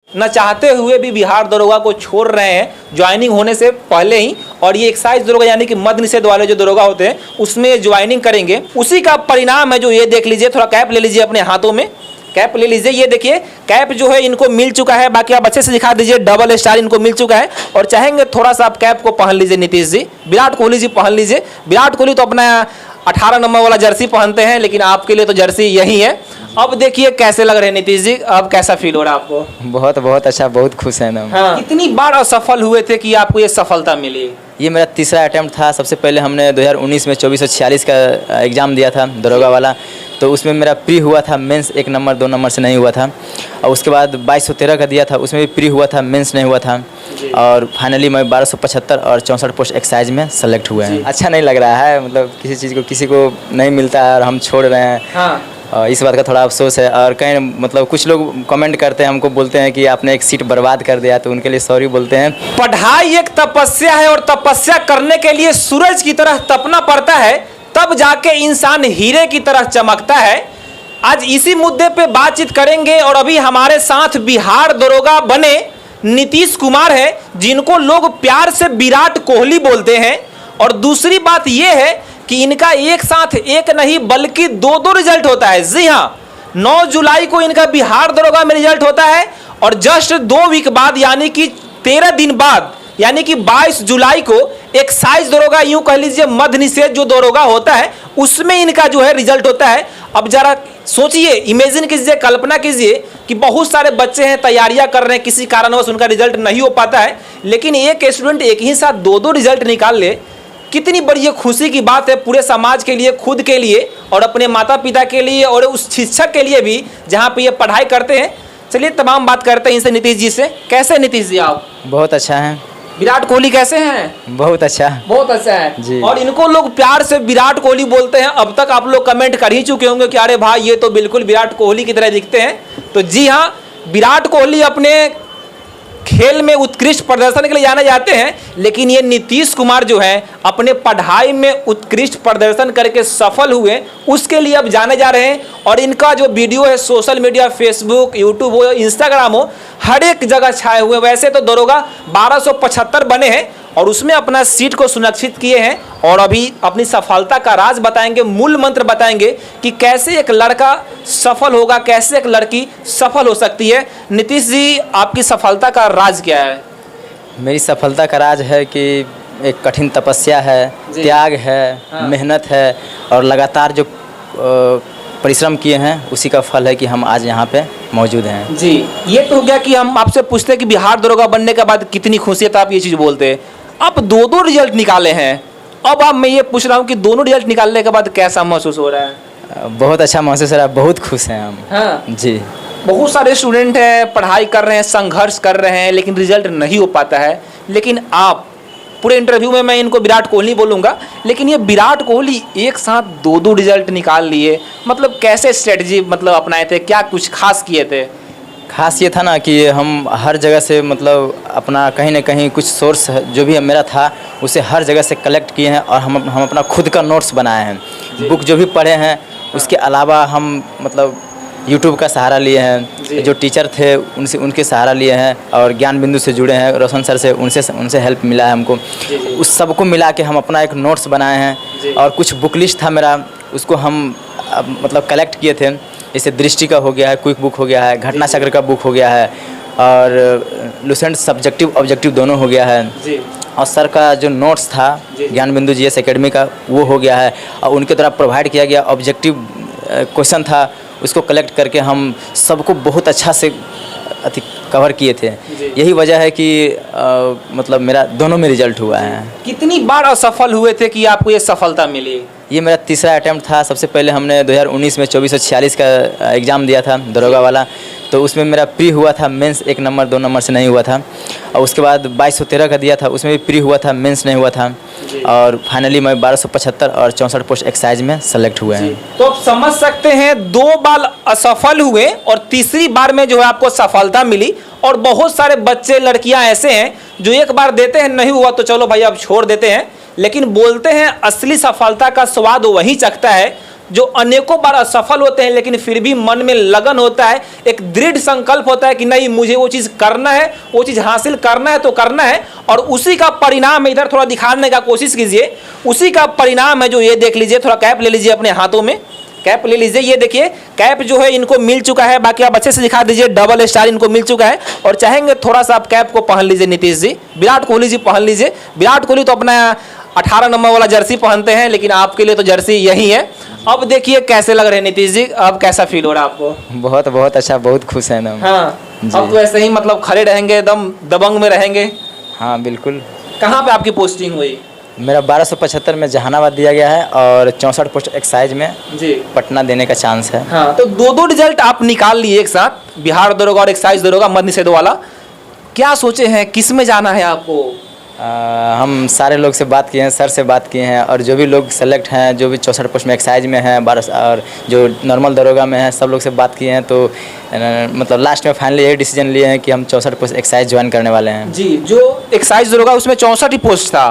न चाहते हुए भी बिहार दरोगा को छोड़ रहे हैं ज्वाइनिंग होने से पहले ही। और ये एक्साइज दरोगा यानी कि मद्य निषेध वाले जो दरोगा होते हैं उसमें ज्वाइनिंग करेंगे, उसी का परिणाम है जो ये देख लीजिए। थोड़ा कैप ले लीजिए अपने हाथों में, कैप ले लीजिए। ये देखिए कैप जो है इनको मिल चुका है। बाकी आप अच्छे से दिखा दीजिए, डबल स्टार इनको मिल चुका है। और चाहेंगे थोड़ा सा आप कैप को पहन लीजिए नीतीश जी, विराट कोहली जी पहन लीजिए। विराट कोहली तो अपना 18 नंबर वाला जर्सी पहनते हैं, लेकिन आपके लिए तो जर्सी यही है। अब देखिए कैसे लग रहे हैं नीतीश जी, अब कैसा फील हो रहा है आपको? बहुत बहुत अच्छा, बहुत खुश हैं हम। हाँ। कितनी बार असफल हुए थे कि आपको ये सफलता मिली? ये मेरा तीसरा अटेम्प्ट था। सबसे पहले हमने 2019 में 2446 का एग्ज़ाम दिया था दरोगा वाला, तो उसमें मेरा प्री हुआ था, मेंस 1 नंबर 2 नंबर से नहीं हुआ था। और उसके बाद 2213 का दिया था, उसमें भी प्री हुआ था, मेंस नहीं हुआ था। और फाइनली मैं 1275 और 64 पोस्ट एक्साइज में सेलेक्ट हुए हैं। अच्छा नहीं लग रहा है, मतलब किसी चीज़ को किसी को नहीं मिलता है और हम छोड़ रहे हैं। हाँ। इस बात का थोड़ा अफसोस है। और कहीं मतलब कुछ लोग कमेंट करते हैं, हमको बोलते हैं कि आपने एक सीट बर्बाद कर दिया, तो उनके लिए सॉरी बोलते हैं। पढ़ाई एक तपस्या है और तपस्या करने के लिए सूरज की तरह तपना पड़ता है, तब जाके इंसान हीरे की तरह चमकता है। आज इसी मुद्दे पे बातचीत करेंगे। और अभी हमारे साथ बिहार दरोगा बने नीतीश कुमार है, जिनको लोग प्यार से विराट कोहली बोलते हैं। और दूसरी बात यह है कि इनका एक साथ एक नहीं बल्कि 2-2 रिजल्ट होता है। जी हाँ, 9 जुलाई को इनका बिहार दरोगा में रिजल्ट होता है और जस्ट 2 वीक बाद यानी कि 13 दिन बाद यानी कि 22 जुलाई को एक्साइज दरोगा, यूं कह लीजिए मद्य निषेध जो दरोगा होता है, उसमें इनका जो है रिजल्ट होता है। अब जरा सोचिए, इमेजिन कीजिए, कल्पना कीजिए कि बहुत सारे बच्चे हैं, तैयारियां कर रहे हैं, किसी कारणवश उनका रिजल्ट नहीं हो पाता है, लेकिन एक स्टूडेंट एक ही साथ 2-2 रिजल्ट निकाल ले। कितनी बड़ी ये खुशी की बात है पूरे समाज के लिए, खुद के लिए और अपने माता पिता के लिए और उस शिक्षक के लिए भी जहाँ पे ये पढ़ाई करते हैं। चलिए तमाम बात करते हैं इनसे, नीतीश जी से। कैसे नीतीश जी आप? बहुत अच्छा है। विराट कोहली कैसे हैं? बहुत अच्छा, बहुत अच्छा है जी। और इनको लोग प्यार से विराट कोहली बोलते हैं। अब तक आप लोग कमेंट कर ही चुके होंगे कि अरे भाई ये तो बिल्कुल विराट कोहली की तरह दिखते हैं। तो जी हाँ, विराट कोहली अपने खेल में उत्कृष्ट प्रदर्शन के लिए जाने जाते हैं, लेकिन ये नीतीश कुमार जो है अपने पढ़ाई में उत्कृष्ट प्रदर्शन करके सफल हुए, उसके लिए अब जाने जा रहे हैं। और इनका जो वीडियो है सोशल मीडिया, फेसबुक, यूट्यूब हो, इंस्टाग्राम हो, हर एक जगह छाए हुए। वैसे तो दरोगा 1275 बने हैं और उसमें अपना सीट को सुरक्षित किए हैं। और अभी अपनी सफलता का राज बताएंगे, मूल मंत्र बताएंगे कि कैसे एक लड़का सफल होगा, कैसे एक लड़की सफल हो सकती है। नीतीश जी, आपकी सफलता का राज क्या है? मेरी सफलता का राज है कि एक कठिन तपस्या है, त्याग है, हाँ। मेहनत है और लगातार जो परिश्रम किए हैं उसी का फल है कि हम आज यहाँ पे मौजूद हैं। जी, ये तो हो गया कि हम आपसे पूछते हैं कि बिहार दरोगा बनने के बाद कितनी खुशियत, आप ये चीज़ बोलते हैं। आप 2-2 रिजल्ट निकाले हैं, अब आप मैं ये पूछ रहा हूँ कि दोनों रिजल्ट निकालने के बाद कैसा महसूस हो रहा है? बहुत अच्छा महसूस हो रहा है, बहुत खुश हैं हम। हाँ जी। बहुत सारे स्टूडेंट हैं, पढ़ाई कर रहे हैं, संघर्ष कर रहे हैं, लेकिन रिजल्ट नहीं हो पाता है। लेकिन आप पूरे इंटरव्यू में मैं इनको विराट कोहली बोलूँगा, लेकिन ये विराट कोहली एक साथ 2-2 रिजल्ट निकाल लिए, मतलब कैसे स्ट्रेटजी मतलब अपनाए थे, क्या कुछ खास किए थे? खास ये था ना कि हम हर जगह से मतलब अपना कहीं ना कहीं कुछ सोर्स जो भी मेरा था उसे हर जगह से कलेक्ट किए हैं और हम अपना खुद का नोट्स बनाए हैं। बुक जो भी पढ़े हैं उसके अलावा हम मतलब यूट्यूब का सहारा लिए हैं, जो टीचर थे उनके सहारा लिए हैं और ज्ञान बिंदु से जुड़े हैं, रोशन सर से, उनसे हेल्प मिला है हमको। उस सबको मिला के हम अपना एक नोट्स बनाए हैं। और कुछ बुक लिस्ट था मेरा, उसको हम मतलब कलेक्ट किए थे। जैसे दृष्टि का हो गया है, क्विक बुक हो गया है, घटना चक्र का बुक हो गया है और लुसेंट सब्जेक्टिव ऑब्जेक्टिव दोनों हो गया है। और सर का जो नोट्स था ज्ञान बिंदु जीएस एकेडमी का, वो हो गया है और उनके द्वारा प्रोवाइड किया गया ऑब्जेक्टिव क्वेश्चन था, उसको कलेक्ट करके हम सबको बहुत अच्छा से कवर किए थे। यही वजह है कि मतलब मेरा दोनों में रिजल्ट हुआ है। कितनी बार असफल हुए थे कि आपको ये सफलता मिली? ये मेरा तीसरा अटेम्प्ट था। सबसे पहले हमने 2019 में 2446 का एग्ज़ाम दिया था दरोगा वाला, तो उसमें मेरा प्री हुआ था, मेंस 1 नंबर 2 नंबर से नहीं हुआ था। और उसके बाद 2213 का दिया था, उसमें भी प्री हुआ था, मेंस नहीं हुआ था। और फाइनली मैं 1275 और 64 पोस्ट एक्साइज में सेलेक्ट हुए हैं। तो आप समझ सकते हैं, 2 बार असफल हुए और तीसरी बार में जो है आपको सफलता मिली। और बहुत सारे बच्चे, लड़कियां ऐसे हैं जो एक बार देते हैं, नहीं हुआ तो चलो भाई अब छोड़ देते हैं, लेकिन बोलते हैं असली सफलता का स्वाद वही चखता है जो अनेकों बार असफल होते हैं, लेकिन फिर भी मन में लगन होता है, एक दृढ़ संकल्प होता है कि नहीं मुझे वो चीज़ करना है, वो चीज़ हासिल करना है तो करना है। और उसी का परिणाम है, इधर थोड़ा दिखाने का कोशिश कीजिए, उसी का परिणाम है जो ये देख लीजिए, थोड़ा कैप ले लीजिए अपने हाथों में, कैप ले लीजिए। ये देखिए कैप जो है इनको मिल चुका है, बाकी आप अच्छे से दिखा दीजिए, डबल स्टार इनको मिल चुका है। और चाहेंगे थोड़ा सा आप कैप को पहन लीजिए नीतीश जी, विराट कोहली जी पहन लीजिए। विराट कोहली तो अपना 18 नंबर वाला जर्सी पहनते हैं, लेकिन आपके लिए तो जर्सी यही है। अब देखिए कैसे लग रहे हैं नीतीश जी, अब कैसा फील हो रहा है आपको? बहुत बहुत अच्छा, बहुत खुश हैं हम। हाँ, अब तो ऐसे ही मतलब खड़े रहेंगे, एकदम दबंग में रहेंगे। हाँ बिल्कुल। कहाँ पे आपकी पोस्टिंग हुई? मेरा 1275 में जहानाबाद दिया गया है और 64 पोस्ट एक्साइज में जी पटना देने का चांस है। हाँ, तो दो रिजल्ट आप निकाल लिए एक साथ, बिहार दरोगा और एक्साइज दरोगा मद्य निषेध वाला। क्या सोचे हैं, किस में जाना है आपको? हम सारे लोग से बात किए हैं, सर से बात किए हैं, और जो भी लोग सेलेक्ट हैं, जो भी 64 पोस्ट में एक्साइज में हैं, 12 और जो नॉर्मल दरोगा में हैं, सब लोग से बात किए हैं। तो मतलब लास्ट में फाइनली यही डिसीजन लिए हैं कि हम 64 पोस्ट एक्साइज ज्वाइन करने वाले हैं। जी, जो एक्साइज दरोगा उसमें 64 ही पोस्ट था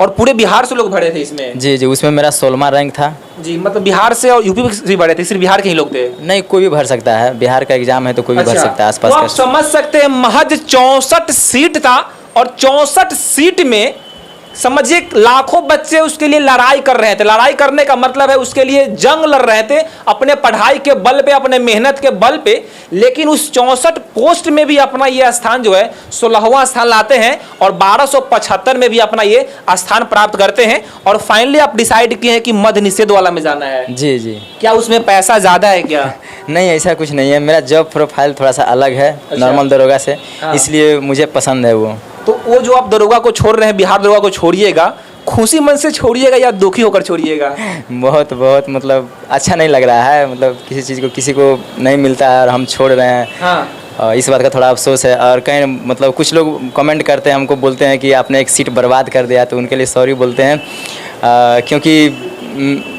और पूरे बिहार से लोग भरे थे इसमें? जी जी, उसमें मेरा 16वां रैंक था। जी, मतलब बिहार से और यूपी से भी भरे थे, सिर्फ बिहार के ही लोग थे? नहीं, कोई भी भर सकता है, बिहार का एग्जाम है तो कोई भी भर सकता है आसपास तो का। आप समझ सकते हैं महज 64 सीट था और 64 सीट में समझिए लाखों बच्चे उसके लिए लड़ाई कर रहे थे। लड़ाई करने का मतलब है उसके लिए जंग लड़ रहे थे अपने पढ़ाई के बल पे, अपने मेहनत के बल पे। लेकिन उस 64 पोस्ट में भी अपना ये स्थान जो है 16वां स्थान लाते हैं और 1275 में भी अपना ये स्थान प्राप्त करते हैं। और फाइनली आप डिसाइड किए हैं कि मद्य निषेध वाला में जाना है। जी जी। क्या उसमें पैसा ज़्यादा है क्या? नहीं, ऐसा कुछ नहीं है, मेरा जॉब प्रोफाइल थोड़ा सा अलग है नॉर्मल दरोगा से, इसलिए मुझे पसंद है वो। तो वो जो आप दरोगा को छोड़ रहे हैं, बिहार दरोगा को छोड़िएगा, खुशी मन से छोड़िएगा या दुखी होकर छोड़िएगा? बहुत बहुत मतलब अच्छा नहीं लग रहा है, मतलब किसी चीज़ को किसी को नहीं मिलता है और हम छोड़ रहे हैं। हाँ, और इस बात का थोड़ा अफसोस है। और कहीं मतलब कुछ लोग कमेंट करते हैं, हमको बोलते हैं कि आपने एक सीट बर्बाद कर दिया, तो उनके लिए सॉरी बोलते हैं। क्योंकि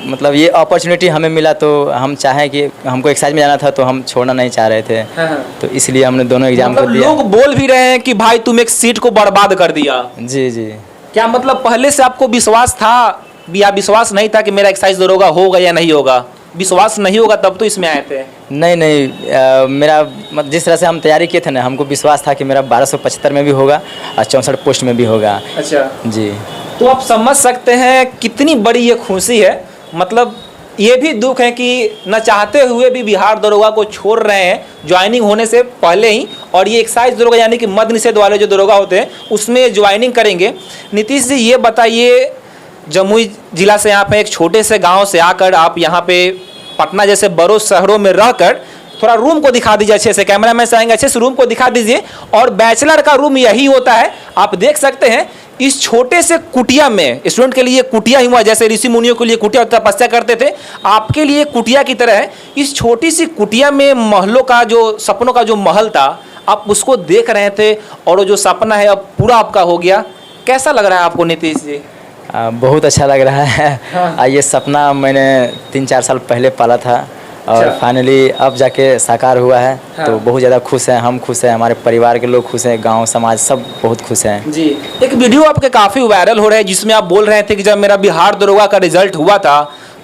मतलब ये अपॉर्चुनिटी हमें मिला, तो हम चाहें कि हमको एक्साइज में जाना था तो हम छोड़ना नहीं चाह रहे थे। हाँ। तो इसलिए हमने दोनों एग्जाम मतलब को दिया। लोग बोल भी रहे हैं कि भाई तुम एक सीट को बर्बाद कर दिया। जी जी। क्या मतलब पहले से आपको विश्वास था या विश्वास नहीं था कि मेरा एक्साइज दरोगा होगा या नहीं होगा? विश्वास नहीं होगा तब तो इसमें आए थे? नहीं नहीं, मेरा जिस तरह से हम तैयारी किए थे ना, हमको विश्वास था कि मेरा 1275 में भी होगा और 64 पोस्ट में भी होगा। अच्छा जी। तो आप समझ सकते हैं कितनी बड़ी ये खुशी है। मतलब ये भी दुख है कि न चाहते हुए भी बिहार दरोगा को छोड़ रहे हैं ज्वाइनिंग होने से पहले ही, और ये एक्साइज दरोगा यानी कि मद्य निषेध वाले जो दरोगा होते हैं उसमें ज्वाइनिंग करेंगे। नीतीश जी ये बताइए, जमुई जिला से यहाँ पे एक छोटे से गांव से आकर आप यहाँ पे पटना जैसे बड़ों शहरों में रहकर, थोड़ा रूम को दिखा दीजिए अच्छे से, कैमरामैन से आएंगे, अच्छे से रूम को दिखा दीजिए। और बैचलर का रूम यही होता है, आप देख सकते हैं इस छोटे से कुटिया में स्टूडेंट के लिए कुटिया ही हुआ, जैसे ऋषि मुनियों के लिए कुटिया तपस्या करते थे, आपके लिए कुटिया की तरह है। इस छोटी सी कुटिया में महलों का जो सपनों का जो महल था, आप उसको देख रहे थे और वो जो सपना है अब पूरा आपका हो गया। कैसा लग रहा है आपको नीतीश जी? बहुत अच्छा लग रहा है। हाँ। ये सपना मैंने 3-4 साल पहले पाला था और फाइनली अब जाके साकार हुआ है। हाँ। तो बहुत ज़्यादा खुश हैं, हम खुश हैं, हमारे परिवार के लोग खुश हैं, गांव समाज सब बहुत खुश हैं। जी, एक वीडियो आपके काफ़ी वायरल हो रहा है जिसमें आप बोल रहे थे कि जब मेरा बिहार दरोगा का रिजल्ट हुआ था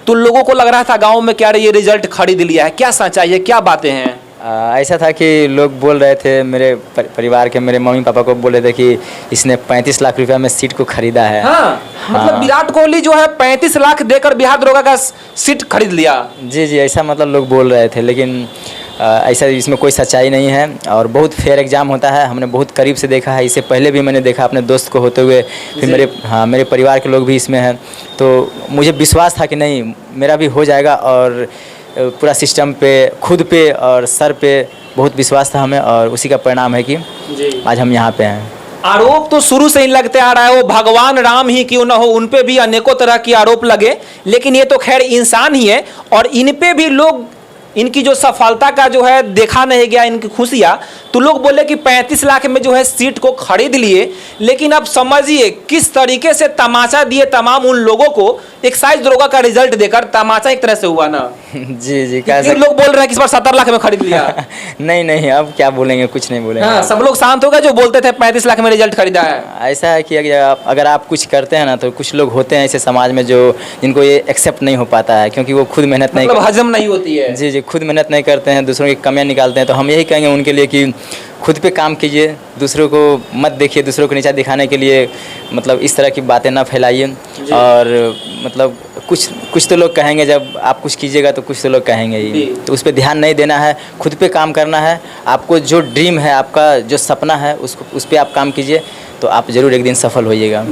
तो लोगों को लग रहा था गाँव में क्या ये रिजल्ट खरीद लिया है। क्या सच्चाई है, क्या बातें हैं? ऐसा था कि लोग बोल रहे थे, मेरे परिवार के मेरे मम्मी पापा को बोल रहे थे कि इसने 35 लाख रुपया में सीट को खरीदा है। हाँ, मतलब विराट कोहली जो है 35 लाख देकर बिहार दरोगा का सीट खरीद लिया। जी जी, ऐसा मतलब लोग बोल रहे थे, लेकिन ऐसा इसमें कोई सच्चाई नहीं है और बहुत फेयर एग्जाम होता है। हमने बहुत करीब से देखा है, इससे पहले भी मैंने देखा अपने दोस्त को होते हुए, फिर मेरे परिवार के लोग भी इसमें हैं। तो मुझे विश्वास था कि नहीं मेरा भी हो जाएगा, और पूरा सिस्टम पे, खुद पे और सर पे बहुत विश्वास था हमें, और उसी का परिणाम है कि आज हम यहाँ पे हैं। आरोप तो शुरू से ही लगते आ रहा है, वो भगवान राम ही क्यों ना हो, उन पे भी अनेकों तरह की आरोप लगे, लेकिन ये तो खैर इंसान ही है और इन पे भी लोग, इनकी जो सफलता का जो है देखा नहीं गया, इनकी खुशियाँ, तो लोग बोले कि 35 लाख में जो है सीट को खरीद लिए। लेकिन अब समझिए किस तरीके से तमाचा दिए तमाम उन लोगों को एक्साइज दरोगा का रिजल्ट देकर। तमाचा एक तरह से हुआ ना। जी जी कह फिर सकते। लोग बोल रहे हैं कि इस बार 70 लाख में खरीद लिया। नहीं नहीं, अब क्या बोलेंगे, कुछ नहीं बोलेंगे। हाँ, सब लोग शांत हो गए जो बोलते थे 35 लाख में रिजल्ट खरीदा है। ऐसा है कि अगर आप कुछ करते हैं ना, तो कुछ लोग होते हैं ऐसे समाज में जो जिनको ये एक्सेप्ट नहीं हो पाता है, क्योंकि वो खुद मेहनत नहीं मतलब हजम नहीं होती है। जी जी, खुद मेहनत नहीं करते हैं, दूसरों की कमियां निकालते हैं। तो हम यही कहेंगे उनके लिए कि खुद पे काम कीजिए, दूसरों को मत देखिए, दूसरों को नीचा दिखाने के लिए मतलब इस तरह की बातें ना फैलाइए। और मतलब कुछ तो लोग कहेंगे, जब आप कुछ कीजिएगा तो कुछ तो लोग कहेंगे ही, तो उस पर ध्यान नहीं देना है, खुद पे काम करना है। आपको जो ड्रीम है, आपका जो सपना है, उस पर आप काम कीजिए, तो आप ज़रूर एक दिन सफल होइएगा।